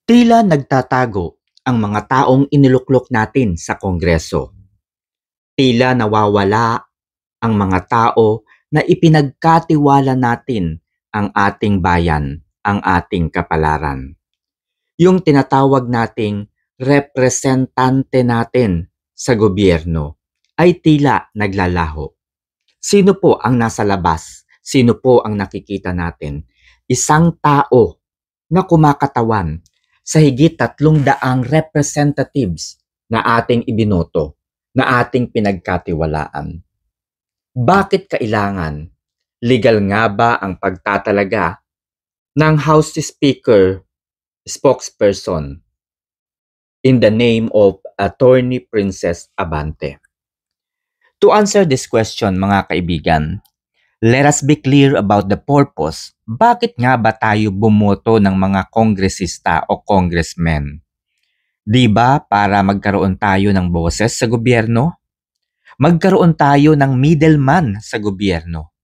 Tila nagtatago ang mga taong iniluklok natin sa Kongreso. Tila nawawala ang mga tao na ipinagkatiwala natin ang ating bayan, ang ating kapalaran. Yung tinatawag nating representante natin sa gobyerno ay tila naglalaho. Sino po ang nasa labas? Sino po ang nakikita natin? Isang tao na kumakatawan sa higit 300 representatives na ating ibinoto, na ating pinagkatiwalaan. Bakit kailangan? Legal nga ba ang pagtatalaga ng House Speaker spokesperson in the name of Attorney Princess Abante? To answer this question, mga kaibigan, let us be clear about the purpose. Bakit nga ba tayo bumoto ng mga kongresista o congressmen? Di ba para magkaroon tayo ng boses sa gobyerno? Magkaroon tayo ng middleman sa gobyerno.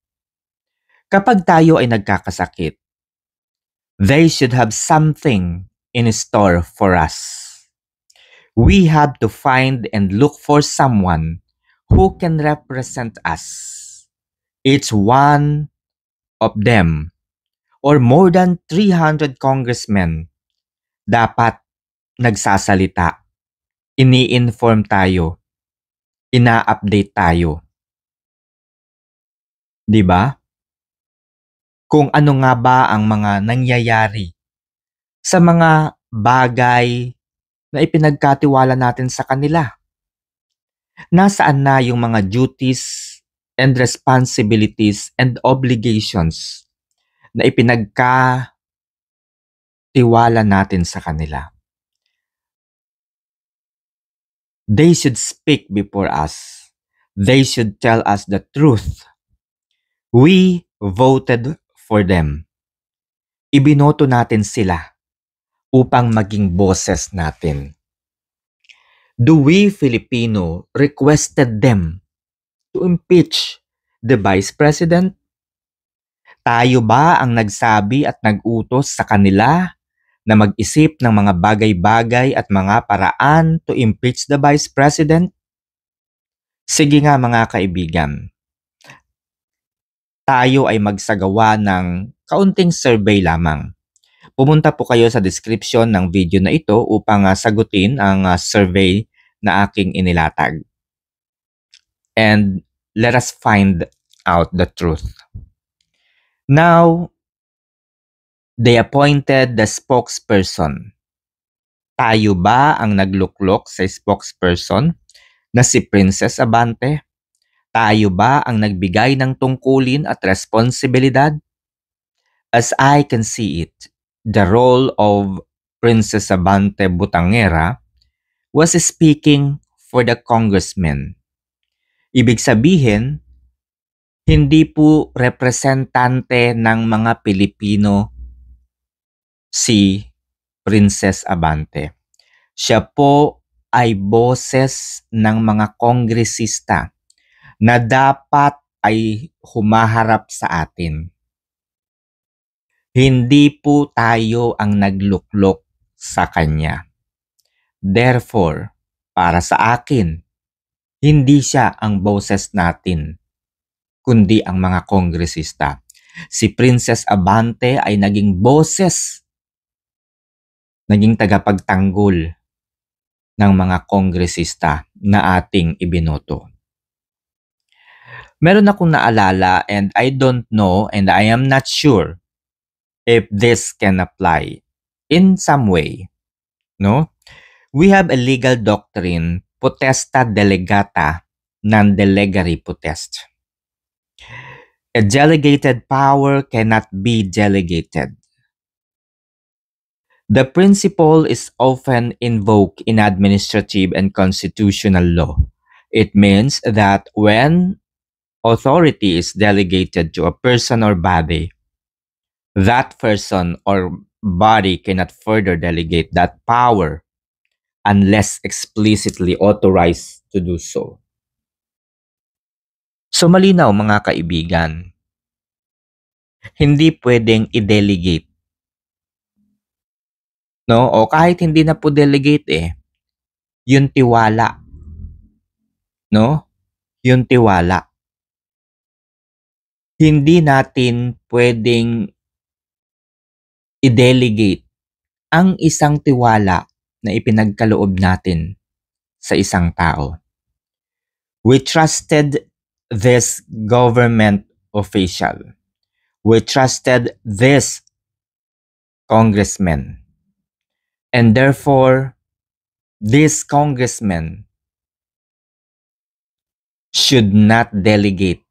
Kapag tayo ay nagkakasakit, they should have something in store for us. We have to find and look for someone who can represent us. Each one of them, or more than 300 congressmen, dapat nagsasalita, ini-inform tayo, ina-update tayo. 'Di ba? Kung ano nga ba ang mga nangyayari sa mga bagay na ipinagkatiwala natin sa kanila. Nasaan na yung mga duties and responsibilities and obligations na ipinagkatiwala natin sa kanila. They should speak before us. They should tell us the truth. We voted for them. Ibinoto natin sila upang maging boses natin. Do we Filipino requested them to impeach the Vice President? Tayo ba ang nagsabi at nag-utos sa kanila na mag-isip ng mga bagay-bagay at mga paraan to impeach the Vice President? Sige nga mga kaibigan, tayo ay magsagawa ng kaunting survey lamang. Pumunta po kayo sa description ng video na ito upang sagutin ang survey na aking inilatag. And let us find out the truth. Now, they appointed the spokesperson. Tayo ba ang nagluklok sa spokesperson na si Princess Abante? Tayo ba ang nagbigay ng tungkulin at responsibilidad? As I can see it, the role of Princess Abante Butangera was speaking for the congressmen. Ibig sabihin, hindi po representante ng mga Pilipino si Princess Abante. Siya po ay boses ng mga kongresista na dapat ay humaharap sa atin. Hindi po tayo ang nagluklok sa kanya. Therefore, para sa akin, hindi siya ang boses natin, kundi ang mga kongresista. Si Princess Abante ay naging boses, naging tagapagtanggol ng mga kongresista na ating ibinoto. Meron akong naalala and I don't know and I am not sure if this can apply in some way. No? We have a legal doctrine, potesta delegata, non-delegare potest. A delegated power cannot be delegated. The principle is often invoked in administrative and constitutional law. It means that when authority is delegated to a person or body, that person or body cannot further delegate that power unless explicitly authorized to do so. So malinaw mga kaibigan, hindi pwedeng i-delegate no? O kahit hindi na po delegate yung tiwala, no? Yung tiwala. Hindi natin pwedeng i-delegate ang isang tiwala na ipinagkaloob natin sa isang tao. We trusted this government official. We trusted this congressman. And therefore, this congressman should not delegate,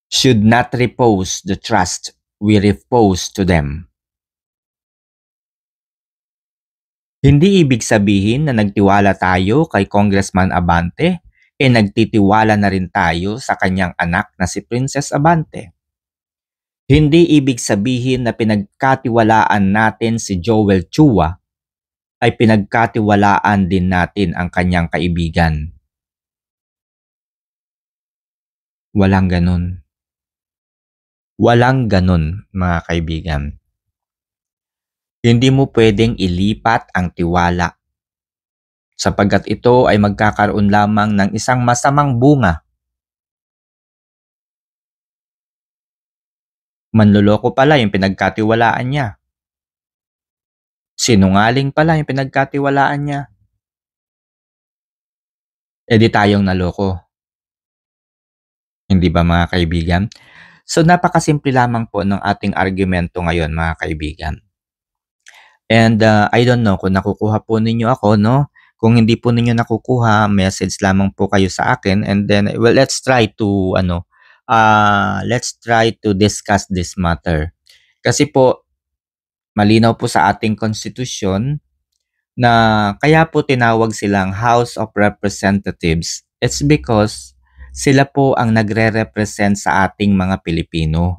should not repose the trust we repose to them. Hindi ibig sabihin na nagtiwala tayo kay Congressman Abante, nagtitiwala na rin tayo sa kanyang anak na si Princess Abante. Hindi ibig sabihin na pinagkatiwalaan natin si Joel Chua, ay pinagkatiwalaan din natin ang kanyang kaibigan. Walang ganun. Walang ganun, mga kaibigan. Hindi mo pwedeng ilipat ang tiwala sapagkat ito ay magkakaroon lamang ng isang masamang bunga. Manloloko pala yung pinagkatiwalaan niya. Sinungaling pala yung pinagkatiwalaan niya. Di tayong naloko. Hindi ba, mga kaibigan? So napakasimple lamang po ng ating argumento ngayon, mga kaibigan. And I don't know kung nakukuha po ninyo ako, no? Kung hindi po ninyo nakukuha, message lamang po kayo sa akin, and then well, let's try to discuss this matter. Kasi po malinaw po sa ating konstitusyon na kaya po tinawag silang House of Representatives. It's because sila po ang nagre-represent sa ating mga Pilipino.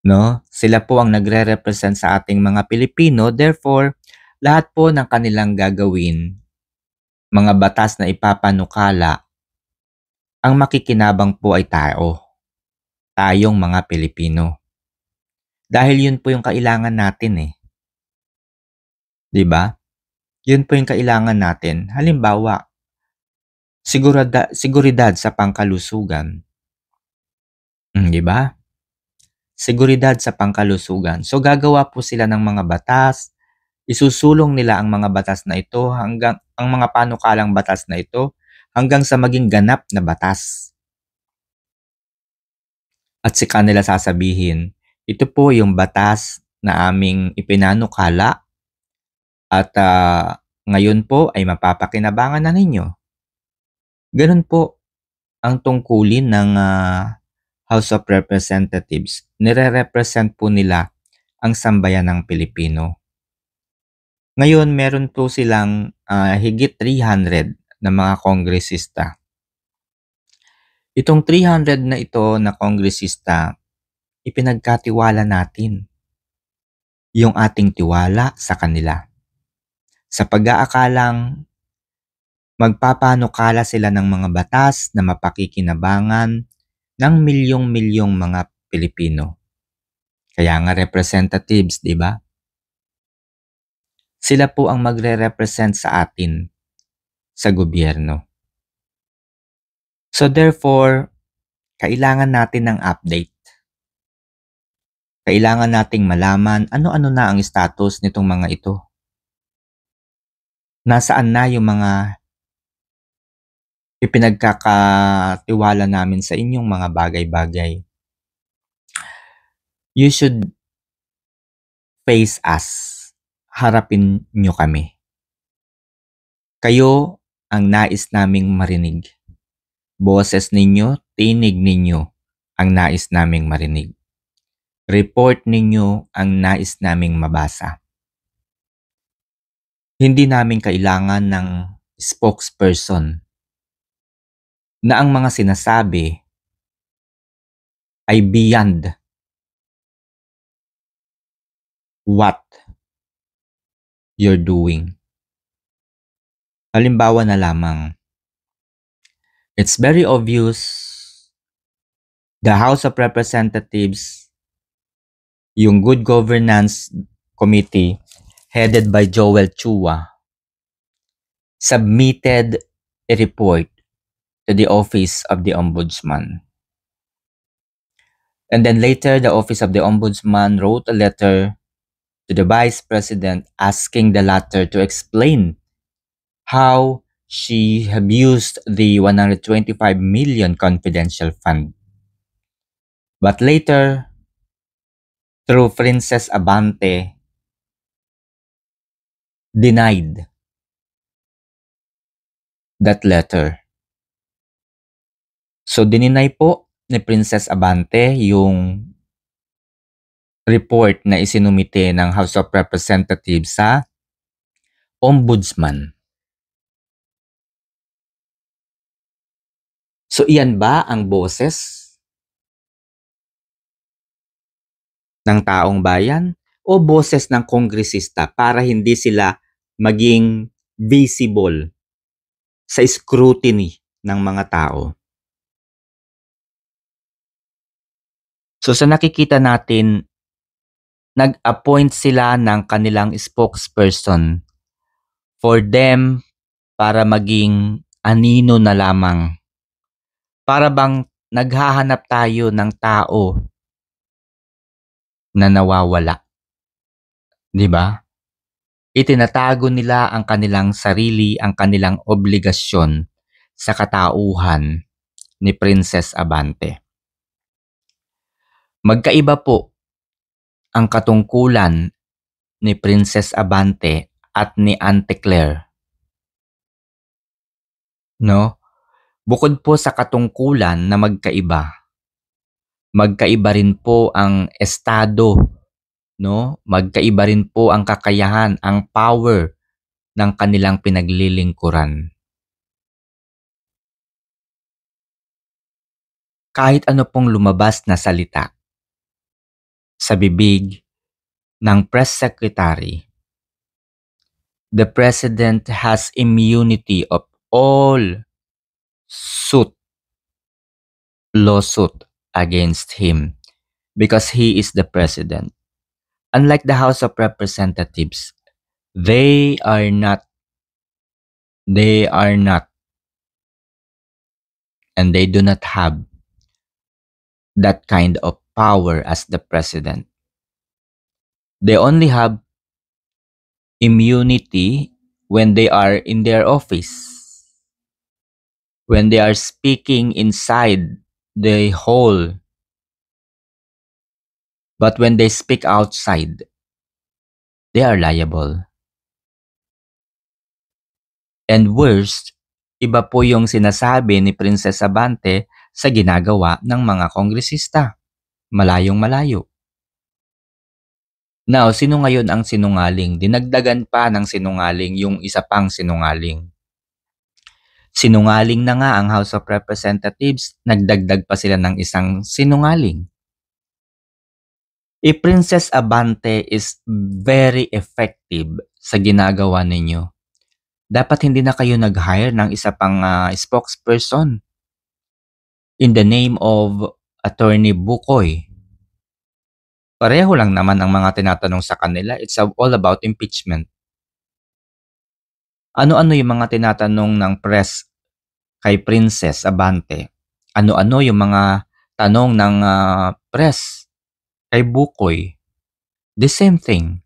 No? Sila po ang nagre-represent sa ating mga Pilipino. Therefore, lahat po ng kanilang gagawin, mga batas na ipapanukala, ang makikinabang po ay tao. Tayong mga Pilipino. Dahil yun po yung kailangan natin 'Di ba? Yun po yung kailangan natin. Halimbawa, seguridad sa pangkalusugan. 'Di ba? Seguridad sa pangkalusugan. So gagawa po sila ng mga batas, isusulong nila ang mga batas na ito hanggang ang mga panukalang batas na ito hanggang sa maging ganap na batas. At saka nila sasabihin, ito po yung batas na aming ipinanukala at ngayon po ay mapapakinabangan na ninyo. Ganun po ang tungkulin ng House of Representatives. Nire-represent po nila ang sambayanang Pilipino. Ngayon, meron po silang higit 300 na mga kongresista. Itong 300 na ito na kongresista, ipinagkatiwala natin yung ating tiwala sa kanila. Sa pag-aakalang magpapanukala sila ng mga batas na mapakikinabangan ng milyong-milyong mga Pilipino. Kaya nga representatives, di ba? Sila po ang magre-represent sa atin sa gobyerno. So therefore, kailangan natin ng update. Kailangan nating malaman ano-ano na ang status nitong mga ito. Nasaan na yung mga ipinagkakatiwala namin sa inyong mga bagay-bagay. You should face us. Harapin nyo kami. Kayo ang nais naming marinig. Boses ninyo, tinig ninyo ang nais naming marinig. Report ninyo ang nais naming mabasa. Hindi namin kailangan ng spokesperson na ang mga sinasabi ay beyond what you're doing. Halimbawa na lamang, it's very obvious the House of Representatives, yung good governance Committee headed by Joel Chua submitted a report to the Office of the Ombudsman. And then later, the Office of the Ombudsman wrote a letter to the Vice President asking the latter to explain how she abused the 125 million confidential fund. But later, through Princess Abante, denied that letter. So, dininay po ni Princess Abante yung report na isinumite ng House of Representatives sa Ombudsman. So, iyan ba ang boses ng taong bayan o boses ng kongresista para hindi sila maging visible sa scrutiny ng mga tao? So sa nakikita natin, nag-appoint sila ng kanilang spokesperson for them para maging anino na lamang. Para bang naghahanap tayo ng tao na nawawala. 'Di ba? Itinatago nila ang kanilang sarili, ang kanilang obligasyon sa katauhan ni Princess Abante. Magkaiba po ang katungkulan ni Princess Abante at ni Auntie Claire. No? Bukod po sa katungkulan na magkaiba rin po ang estado, no? Magkaiba rin po ang kakayahan, ang power ng kanilang pinaglilingkuran. Kahit ano pong lumabas na salita sa bibig ng press secretary, the president has immunity of all lawsuit against him because he is the president. Unlike the House of Representatives, they are not, and they do not have that kind of power as the president. They only have immunity when they are in their office, when they are speaking inside the hall. But when they speak outside, they are liable. And worst, iba po yung sinasabi ni Princess Abante sa ginagawa ng mga kongresista. Malayong malayo. Now, sino ngayon ang sinungaling? Dinagdagan pa ng sinungaling yung isa pang sinungaling. Sinungaling na nga ang House of Representatives, nagdagdag pa sila ng isang sinungaling. Princess Abante is very effective sa ginagawa ninyo. Dapat hindi na kayo nag-hire ng isa pang spokesperson in the name of Attorney Bukoy. Pareho lang naman ang mga tinatanong sa kanila. It's all about impeachment. Ano-ano yung mga tinatanong ng press kay Princess Abante? Ano-ano yung mga tanong ng press kay Bukoy? The same thing.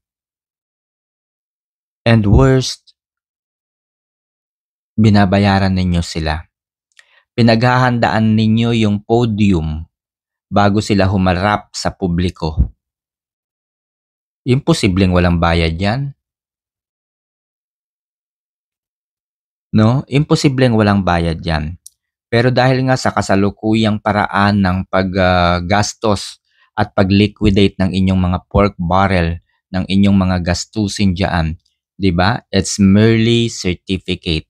And worst, binabayaran ninyo sila. Pinaghahandaan ninyo yung podium bago sila humarap sa publiko. Imposibleng walang bayad yan. No? Imposibleng walang bayad yan. Pero dahil nga sa kasalukuyang paraan ng paggastos at pag-liquidate ng inyong mga pork barrel, ng inyong mga gastusin dyan, di ba? It's merely certificate.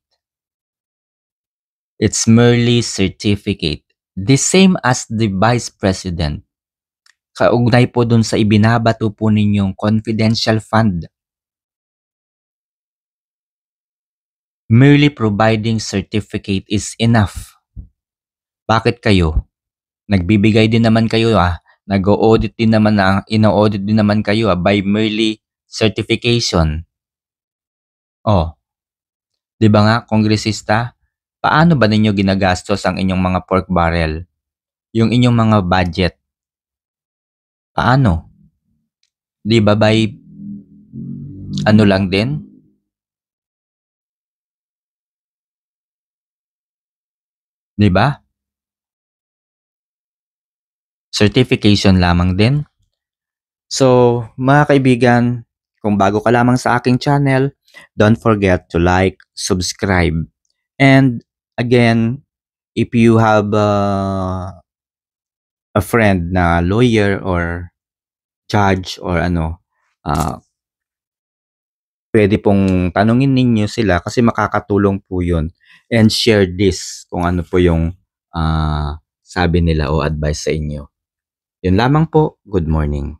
It's merely certificate. The same as the Vice President. Kaugnay po dun sa ibinabato po ninyong confidential fund. Merely providing certificate is enough. Bakit kayo? Nagbibigay din naman kayo nag-audit din naman ina-audit din naman kayo by merely certification. Oh, 'di ba nga kongresista? Paano ba ninyo ginagastos ang inyong mga pork barrel? Yung inyong mga budget, paano? 'Di ba by ano lang din? 'Di ba? Certification lamang din. So, mga kaibigan, kung bago ka lamang sa aking channel, don't forget to like, subscribe. And again, if you have a friend na lawyer or judge or ano, ah, pwede pong tanungin ninyo sila kasi makakatulong po yun. And share this kung ano po yung sabi nila o advice sa inyo. Yun lamang po. Good morning.